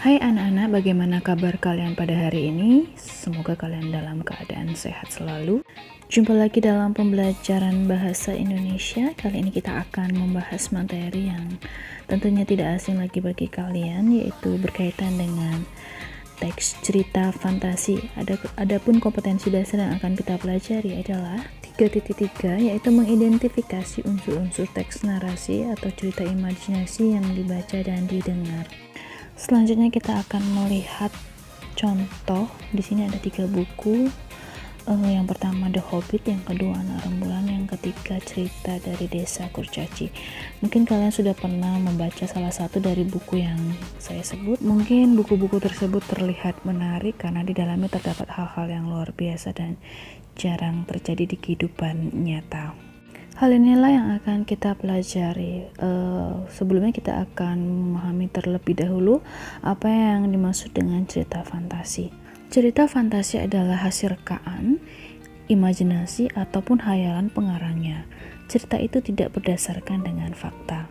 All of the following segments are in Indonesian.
Hai anak-anak, bagaimana kabar kalian pada hari ini? Semoga kalian dalam keadaan sehat selalu. Jumpa lagi dalam pembelajaran bahasa Indonesia. Kali ini kita akan membahas materi yang tentunya tidak asing lagi bagi kalian, yaitu berkaitan dengan teks cerita fantasi. Adapun kompetensi dasar yang akan kita pelajari adalah 3.3, yaitu mengidentifikasi unsur-unsur teks narasi atau cerita imajinasi yang dibaca dan didengar. Selanjutnya kita akan melihat contoh. Di sini ada 3 buku. Yang pertama The Hobbit, yang kedua Anak Rembulan, yang ketiga Cerita dari Desa Kurcaci. Mungkin kalian sudah pernah membaca salah satu dari buku yang saya sebut. Mungkin buku-buku tersebut terlihat menarik karena di dalamnya terdapat hal-hal yang luar biasa dan jarang terjadi di kehidupan nyata. Hal inilah yang akan kita pelajari. Sebelumnya kita akan memahami terlebih dahulu apa yang dimaksud dengan cerita fantasi. Cerita fantasi adalah hasil rekaan, imajinasi, ataupun hayalan pengarangnya. Cerita itu tidak berdasarkan dengan fakta.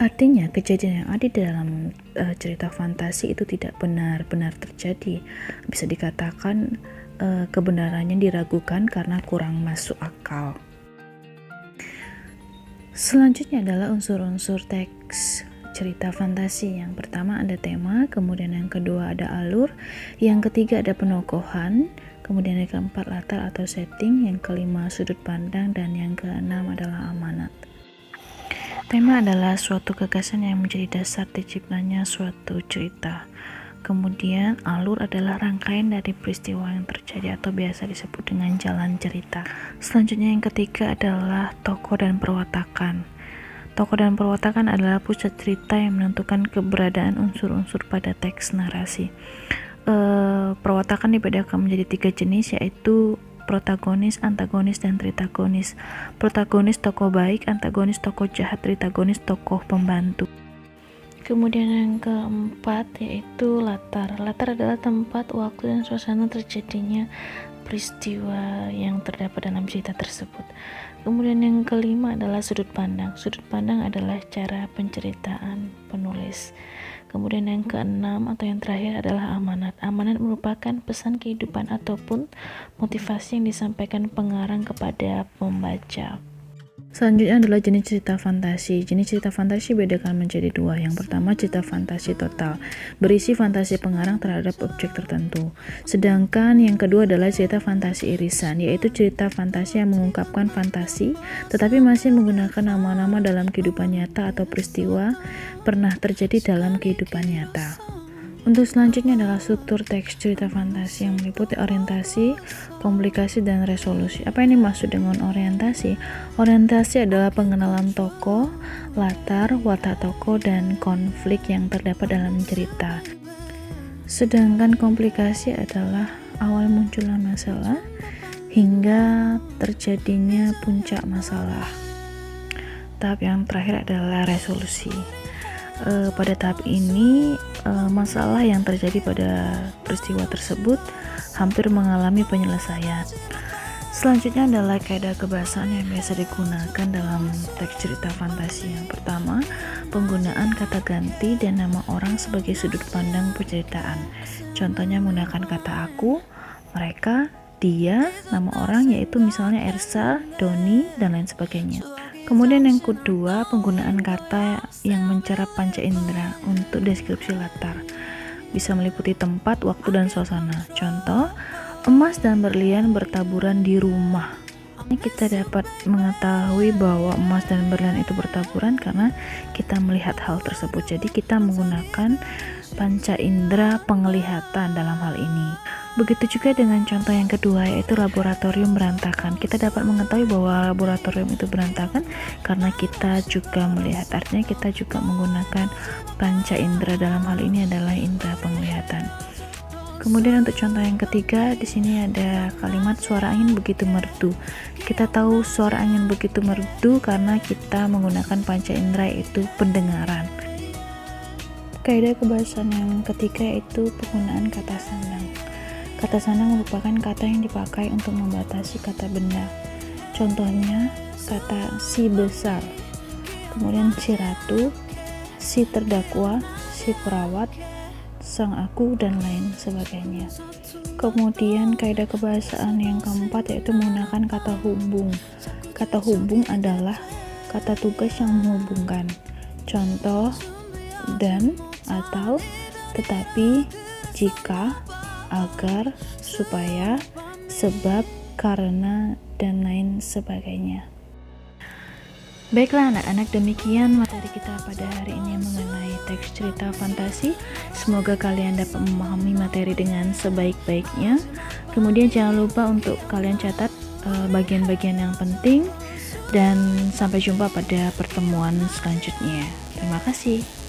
Artinya, kejadian yang ada di dalam cerita fantasi itu tidak benar-benar terjadi. Bisa dikatakan kebenarannya diragukan karena kurang masuk akal. Selanjutnya adalah unsur-unsur teks cerita fantasi. Yang pertama ada tema, kemudian yang kedua ada alur, yang ketiga ada penokohan, kemudian yang keempat latar atau setting, yang kelima sudut pandang, dan yang keenam adalah amanat. Tema adalah suatu gagasan yang menjadi dasar terciptanya suatu cerita. Kemudian alur adalah rangkaian dari peristiwa yang terjadi atau biasa disebut dengan jalan cerita. Selanjutnya yang ketiga adalah tokoh dan perwatakan. Tokoh dan perwatakan adalah pusat cerita yang menentukan keberadaan unsur-unsur pada teks narasi. Perwatakan dibedakan menjadi 3 jenis, yaitu protagonis, antagonis, dan tritagonis. Protagonis tokoh baik, antagonis tokoh jahat, tritagonis tokoh pembantu. Kemudian yang keempat yaitu latar. Latar adalah tempat, waktu, dan suasana terjadinya peristiwa yang terdapat dalam cerita tersebut. Kemudian yang kelima adalah sudut pandang. Sudut pandang adalah cara penceritaan penulis. Kemudian yang keenam atau yang terakhir adalah amanat. Amanat merupakan pesan kehidupan ataupun motivasi yang disampaikan pengarang kepada pembaca. Selanjutnya adalah jenis cerita fantasi. Jenis cerita fantasi bedakan menjadi 2. Yang pertama cerita fantasi total, berisi fantasi pengarang terhadap objek tertentu. Sedangkan yang kedua adalah cerita fantasi irisan, yaitu cerita fantasi yang mengungkapkan fantasi tetapi masih menggunakan nama-nama dalam kehidupan nyata atau peristiwa pernah terjadi dalam kehidupan nyata. Untuk selanjutnya adalah struktur teks cerita fantasi yang meliputi orientasi, komplikasi, dan resolusi. Apa yang dimaksud dengan orientasi? Orientasi adalah pengenalan tokoh, latar, watak tokoh, dan konflik yang terdapat dalam cerita. Sedangkan komplikasi adalah awal munculnya masalah hingga terjadinya puncak masalah. Tahap yang terakhir adalah resolusi. Pada tahap ini masalah yang terjadi pada peristiwa tersebut hampir mengalami penyelesaian. Selanjutnya adalah kaidah kebahasaan yang biasa digunakan dalam teks cerita fantasi. Yang pertama, penggunaan kata ganti dan nama orang sebagai sudut pandang penceritaan. Contohnya menggunakan kata aku, mereka, dia, nama orang yaitu misalnya Ersa, Doni, dan lain sebagainya. Kemudian yang kedua, penggunaan kata yang mencerap panca indera untuk deskripsi latar. Bisa meliputi tempat, waktu, dan suasana. Contoh, emas dan berlian bertaburan di rumah. Ini kita dapat mengetahui bahwa emas dan berlian itu bertaburan karena kita melihat hal tersebut. Jadi kita menggunakan panca indera penglihatan dalam hal ini. Begitu juga dengan contoh yang kedua, yaitu laboratorium berantakan. Kita dapat mengetahui bahwa laboratorium itu berantakan karena kita juga melihat. Artinya kita juga menggunakan panca indera, dalam hal ini adalah indera penglihatan. Kemudian untuk contoh yang ketiga, di sini ada kalimat suara angin begitu merdu. Kita tahu suara angin begitu merdu karena kita menggunakan panca indera, yaitu pendengaran. Kaidah kebahasaan yang ketiga yaitu penggunaan kata sandang. Kata sandang merupakan kata yang dipakai untuk membatasi kata benda. Contohnya kata si besar, kemudian si ratu, si terdakwa, si perawat, sang aku, dan lain sebagainya. Kemudian kaidah kebahasaan yang keempat yaitu menggunakan kata hubung. Kata hubung adalah kata tugas yang menghubungkan. Contoh, dan, atau, tetapi, jika, agar, supaya, sebab, karena, dan lain sebagainya. Baiklah anak-anak, demikian materi kita pada hari ini mengenai teks cerita fantasi. Semoga kalian dapat memahami materi dengan sebaik-baiknya. Kemudian jangan lupa untuk kalian catat bagian-bagian yang penting, dan sampai jumpa pada pertemuan selanjutnya. Terima kasih.